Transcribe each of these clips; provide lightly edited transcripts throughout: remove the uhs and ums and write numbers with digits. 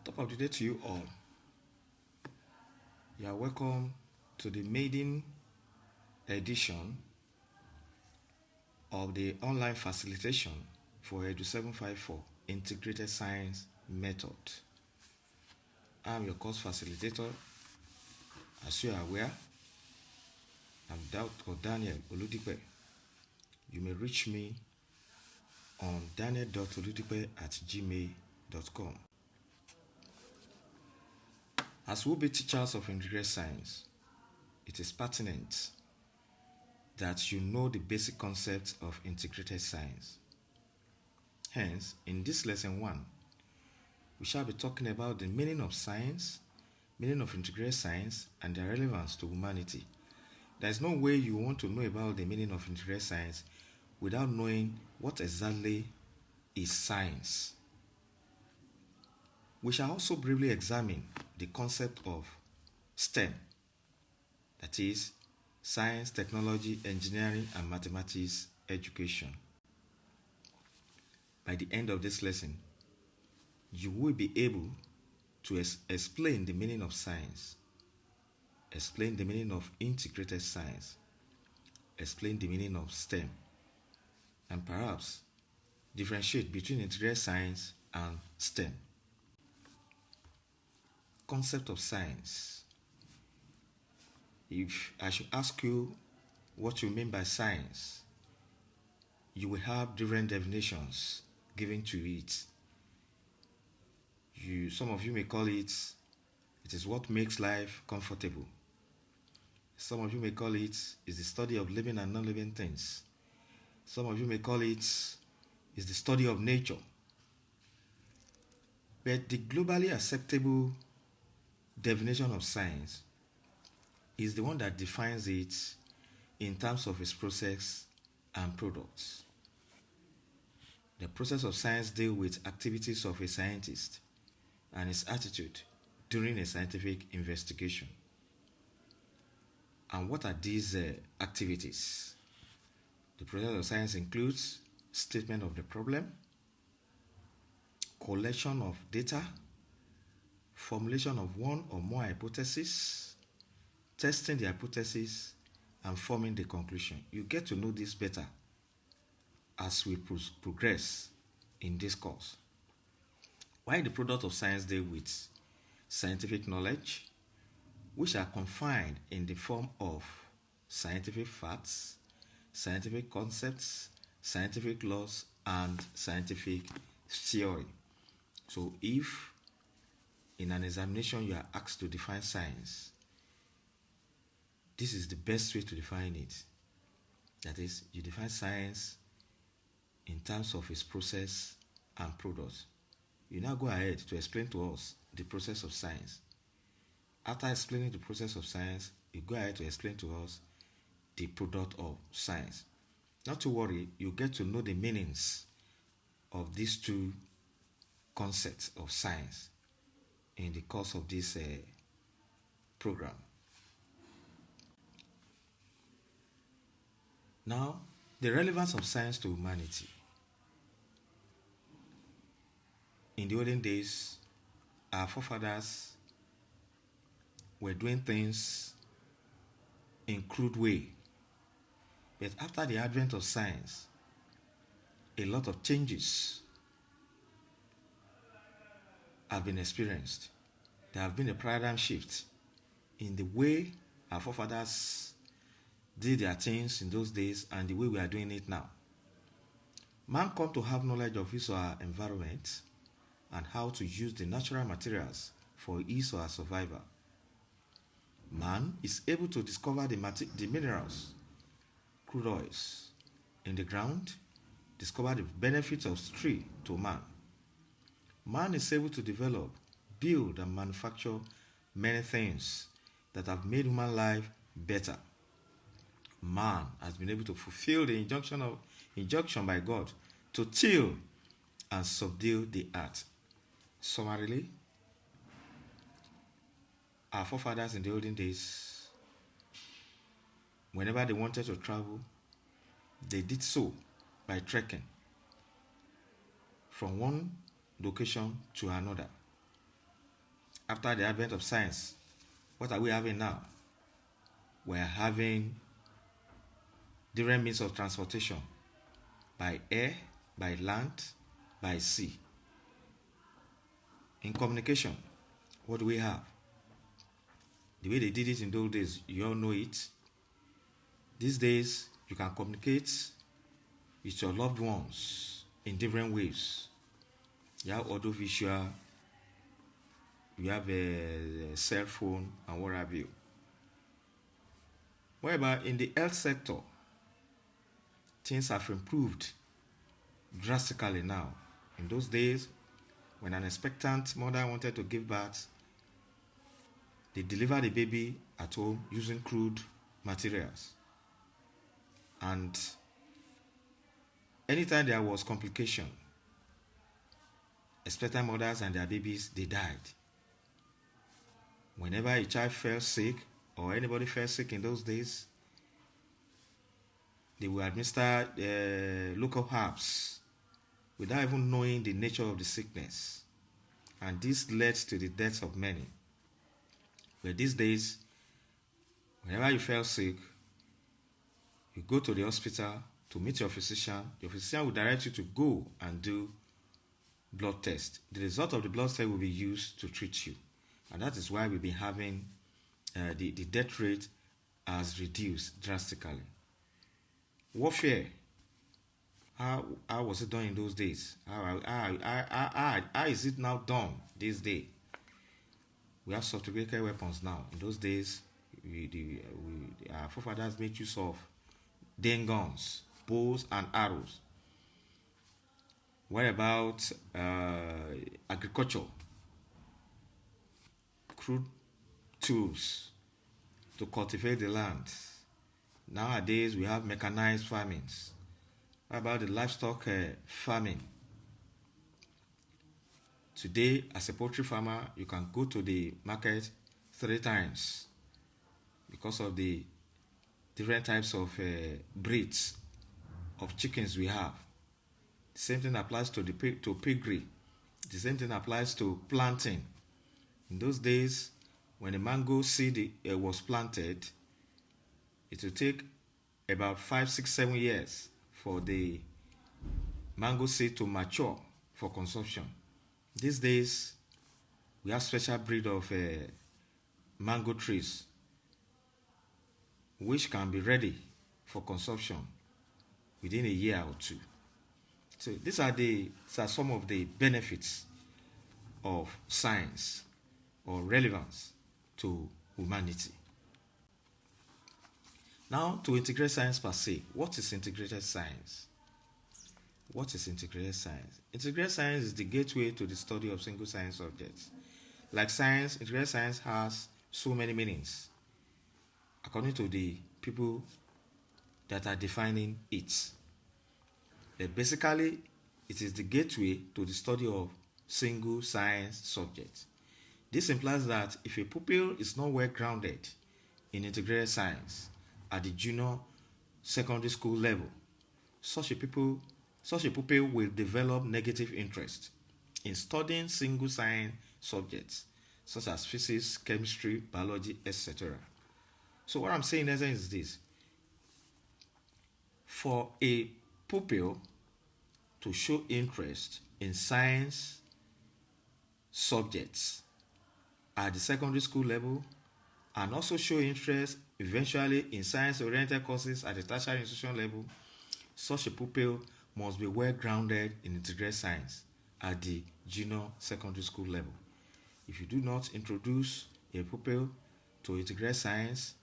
Top of the day to you all. You are welcome to the maiden edition of the online facilitation for Edu 754 Integrated Science Method. I'm your course facilitator. As you are aware, I'm Dr. Daniel Oludipe. You may reach me on daniel.oludipe@gmail.com. As we'll be teachers of integrated science, it is pertinent that you know the basic concepts of integrated science. Hence, in this lesson 1, we shall be talking about the meaning of science, meaning of integrated science, and their relevance to humanity. There is no way you want to know about the meaning of integrated science without knowing what exactly is science. We shall also briefly examine the concept of STEM, that is, science, technology, engineering, and mathematics education. By the end of this lesson, you will be able to explain the meaning of science, explain the meaning of integrated science, explain the meaning of STEM, and perhaps differentiate between integrated science and STEM. Concept of science. If I should ask you what you mean by science, you will have different definitions given to it. Some of you may call it is what makes life comfortable. Some of you may call it is the study of living and non-living things. Some of you may call it is the study of nature. But the globally acceptable definition of science is the one that defines it in terms of its process and products. The process of science deals with activities of a scientist and his attitude during a scientific investigation. And what are these activities? The process of science includes statement of the problem, collection of data, formulation of one or more hypotheses, testing the hypothesis, and forming the conclusion. You get to know this better as we progress in this course. Why the product of science deal with scientific knowledge, which are confined in the form of scientific facts, scientific concepts, scientific laws, and scientific theory. So if in an examination you are asked to define science, this is the best way to define it. That is, you define science in terms of its process and products. You now go ahead to explain to us the process of science. After explaining the process of science, you go ahead to explain to us the product of science. Not to worry, you get to know the meanings of these two concepts of science in the course of this program. Now, the relevance of science to humanity. In the olden days, our forefathers were doing things in crude way. But after the advent of science, a lot of changes have been experienced. There have been a paradigm shift in the way our forefathers did their things in those days and the way we are doing it now. Man come to have knowledge of his or her environment and how to use the natural materials for his or her survival. Man is able to discover the minerals, crude oils in the ground, discover the benefits of tree to man. Man is able to develop, build, and manufacture many things that have made human life better. Man has been able to fulfill the injunction by God to till and subdue the earth. Summarily, our forefathers in the olden days, whenever they wanted to travel, they did so by trekking from one location to another. after the advent of science, what are we having now? We're having different means of transportation by air, by land, by sea. In communication, what do we have? The way they did it in those days, you all know it. These days, you can communicate with your loved ones in different ways. You have audiovisual, you have a cell phone, and what have you. However, in the health sector, things have improved drastically now. In those days, when an expectant mother wanted to give birth, they delivered the baby at home using crude materials. And anytime there was complication, expectant mothers and their babies, they died. Whenever a child fell sick, or anybody fell sick in those days, they will administer local herbs without even knowing the nature of the sickness. And this led to the deaths of many. But these days, whenever you fell sick, you go to the hospital to meet your physician. Your physician will direct you to go and do blood test. The result of the blood test will be used to treat you. And that is why we've been having the death rate has reduced drastically. Warfare, how was it done in those days? How is it now done this day? We have sophisticated weapons now. In those days, our forefathers made use of Dane guns, bows, and arrows. What about agriculture? Crude tools to cultivate the land. Nowadays, we have mechanized farming. What about the livestock farming? Today, as a poultry farmer, you can go to the market 3 times because of the different types of breeds of chickens we have. The same thing applies to piggery. The same thing applies to planting. In those days, when a mango seed was planted, it will take about 5, 6, 7 years for the mango seed to mature for consumption. These days, we have special breed of mango trees which can be ready for consumption within a year or 2. So these are some of the benefits of science or relevance to humanity. Now, to integrate science per se, what is integrated science? What is integrated science? Integrated science is the gateway to the study of single science subjects. Like science, integrated science has so many meanings, according to the people that are defining it. Basically, it is the gateway to the study of single science subjects. This implies that if a pupil is not well grounded in integrated science at the junior secondary school level, such a pupil will develop negative interest in studying single science subjects such as physics, chemistry, biology, etc. So what I'm saying in essence is this: for a pupil to show interest in science subjects at the secondary school level and also show interest eventually in science-oriented courses at the tertiary institution level, such a pupil must be well grounded in integrated science at the junior secondary school level. If you do not introduce a pupil to integrated science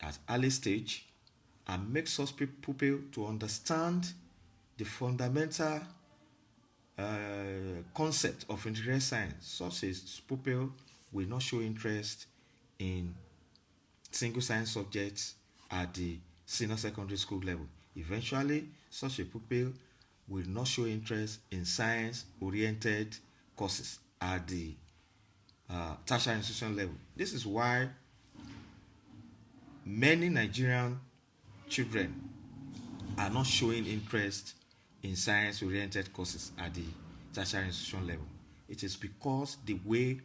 at early stage and make such pupil to understand the fundamental concept of integrated science, such a pupil will not show interest in single science subjects at the senior secondary school level. Eventually, such a pupil will not show interest in science-oriented courses at the tertiary institution level. This is why many Nigerian children are not showing interest in science-oriented courses at the tertiary institution level. It is because the way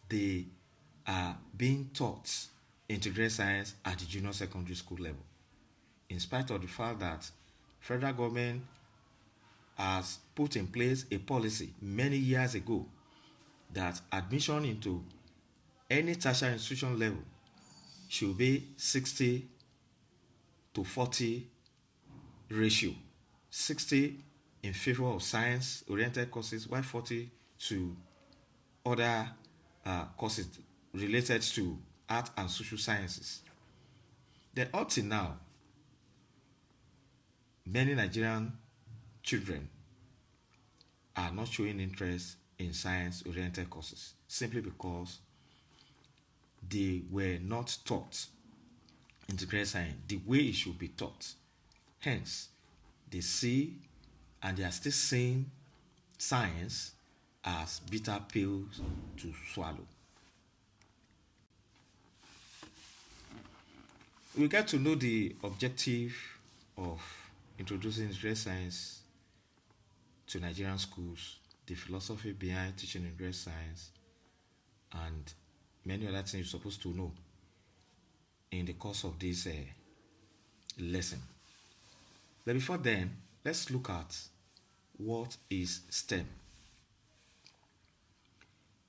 they are being taught integrated science at the junior secondary school level, in spite of the fact that federal government has put in place a policy many years ago that admission into any tertiary institution level should be 60 to 40 ratio. 60 in favor of science-oriented courses, while 40 to other courses related to art and social sciences. Then up till now, many Nigerian children are not showing interest in science-oriented courses simply because they were not taught integrated science the way it should be taught. Hence, they see and they are still seeing science as bitter pills to swallow. We get to know the objective of introducing integrated science to Nigerian schools, the philosophy behind teaching integrated science, and many other things you're supposed to know in the course of this lesson. But before then, let's look at what is STEM.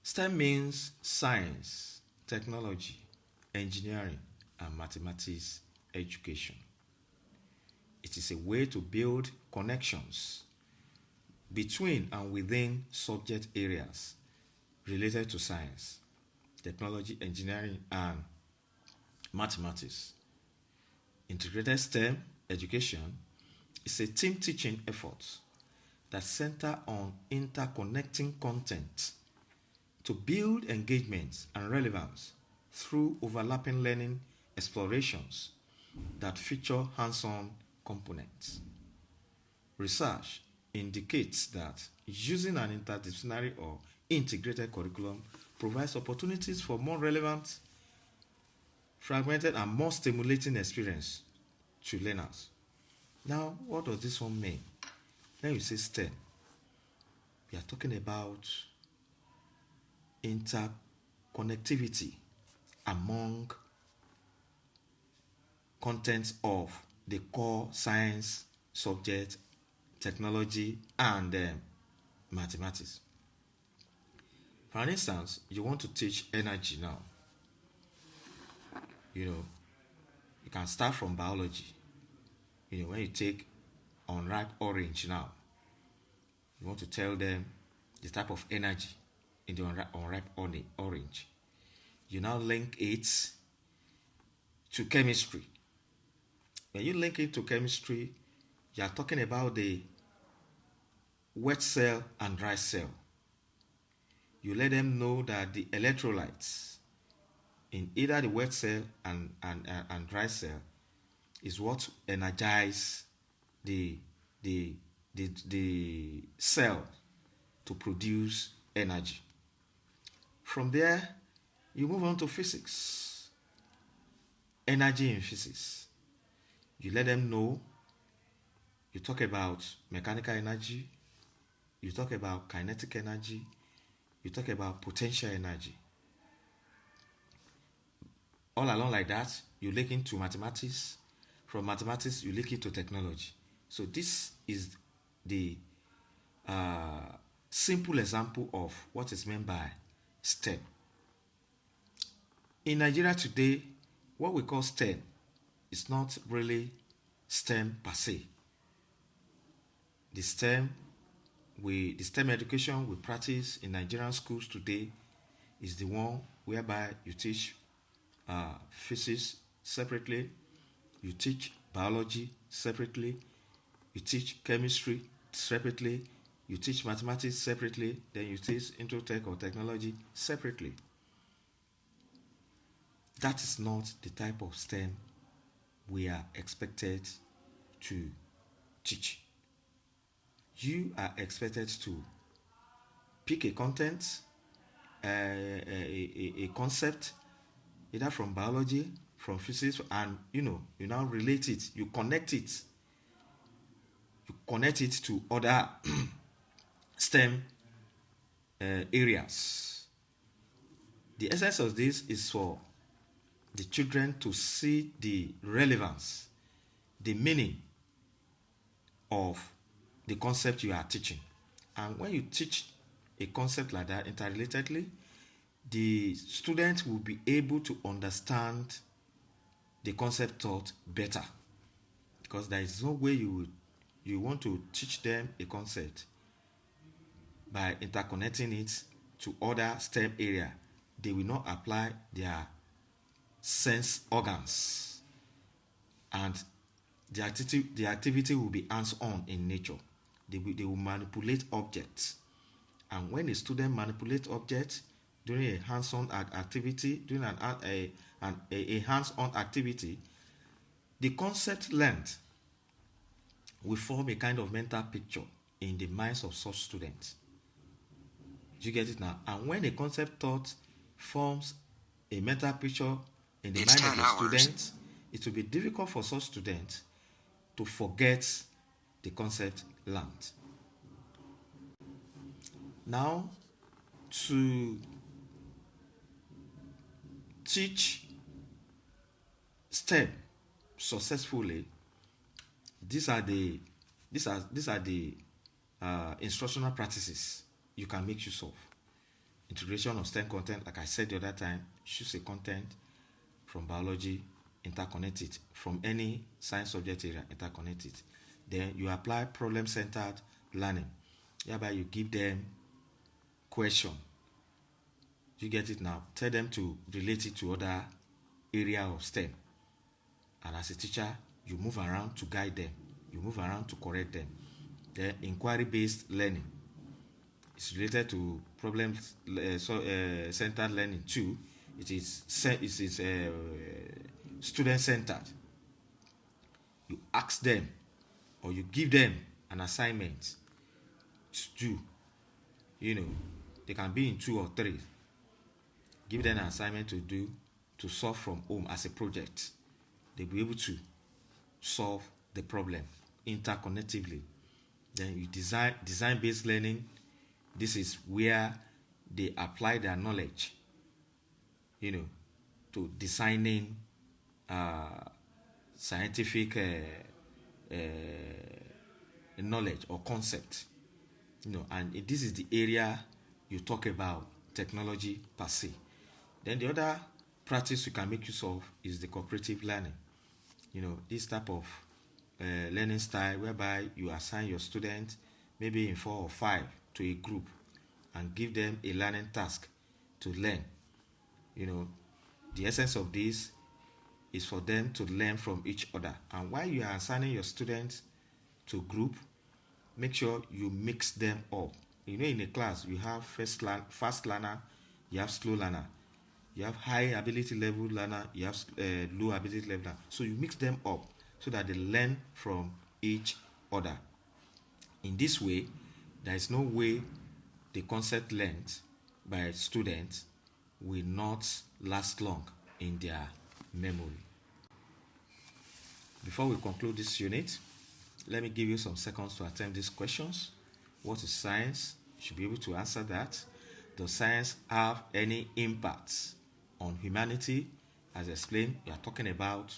STEM means science, technology, engineering, and mathematics education. It is a way to build connections between and within subject areas related to science, technology, engineering, and mathematics. Integrated STEM education is a team teaching effort that centers on interconnecting content to build engagement and relevance through overlapping learning explorations that feature hands-on components. Research indicates that using an interdisciplinary or integrated curriculum provides opportunities for more relevant, fragmented, and more stimulating experience to learners. Now, what does this one mean? When you say STEM, we are talking about interconnectivity among contents of the core science subject, technology, and mathematics. For instance, you want to teach energy now. You can start from biology. When you take unripe orange now, you want to tell them the type of energy in the unripe orange. You now link it to chemistry. When you link it to chemistry, you are talking about the wet cell and dry cell. You let them know that the electrolytes in either the wet cell and dry cell is what energize the cell to produce energy. From there, you move on to physics. Energy in physics. You let them know. You talk about mechanical energy. You talk about kinetic energy. You talk about potential energy. All along like that, you link into mathematics. From mathematics, you link it to technology. So this is the simple example of what is meant by STEM. In Nigeria today, what we call STEM is not really STEM per se. The STEM education we practice in Nigerian schools today is the one whereby you teach physics separately, you teach biology separately, you teach chemistry separately, you teach mathematics separately, then you teach Intotech or technology separately. That is not the type of STEM we are expected to teach. You are expected to pick a content, a concept, either from biology, from physics, and you now relate it, you connect it to other STEM areas. The essence of this is for the children to see the relevance, the meaning of the concept you are teaching. And when you teach a concept like that interrelatedly, the student will be able to understand the concept taught better, because there is no way you want to teach them a concept by interconnecting it to other STEM area. They will not apply their sense organs, and the activity will be hands-on in nature. They will manipulate objects, and when a student manipulates objects during a hands-on activity, during a hands-on activity, the concept learned will form a kind of mental picture in the minds of such students. Do you get it now? And when a concept taught forms a mental picture in the mind of the student, it will be difficult for such students to forget the concept learned. Now, to teach STEM successfully, these are the instructional practices you can make use of. Integration of STEM content, like I said the other time, choose a content from biology, interconnect it. From any science subject area, interconnect it. Then you apply problem-centered learning, whereby you give them question. You get it now? Tell them to relate it to other area of STEM. And as a teacher, you move around to guide them. You move around to correct them. Then inquiry-based learning is related to problem-centered learning too. It is student-centered. You ask them or you give them an assignment to do. They can be in 2 or 3. Give them an assignment to do, to solve from home as a project. They'll be able to solve the problem interconnectively. Then you design-based learning. This is where they apply their knowledge, to designing scientific knowledge or concept. And this is the area you talk about technology per se. Then the other practice you can make use of is the cooperative learning. This type of learning style whereby you assign your students maybe in 4 or 5 to a group and give them a learning task to learn. The essence of this is for them to learn from each other. And while you are assigning your students to group, make sure you mix them up. In a class, you have fast learner, you have slow learner, you have high ability level learner, you have low ability level learner. So you mix them up so that they learn from each other. In this way, there is no way the concept learned by students will not last long in their memory. Before we conclude this unit, let me give you some seconds to attempt these questions. What is science? You should be able to answer that. Does science have any impacts on humanity? As explained, we are talking about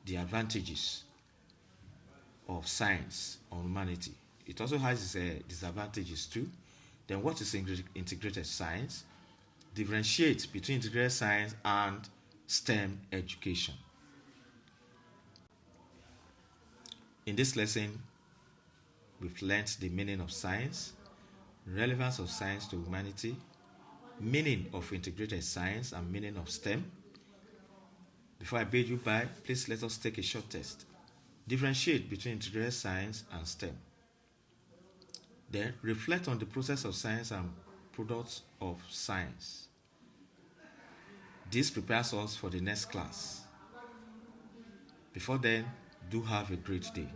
the advantages of science on humanity. It also has disadvantages too. Then what is integrated science? Differentiate between integrated science and STEM education. In this lesson, we've learned the meaning of science, relevance of science to humanity, meaning of integrated science and meaning of STEM. Before I bid you bye, please let us take a short test. Differentiate between integrated science and STEM. Then reflect on the process of science and products of science. This prepares us for the next class. Before then, do have a great day.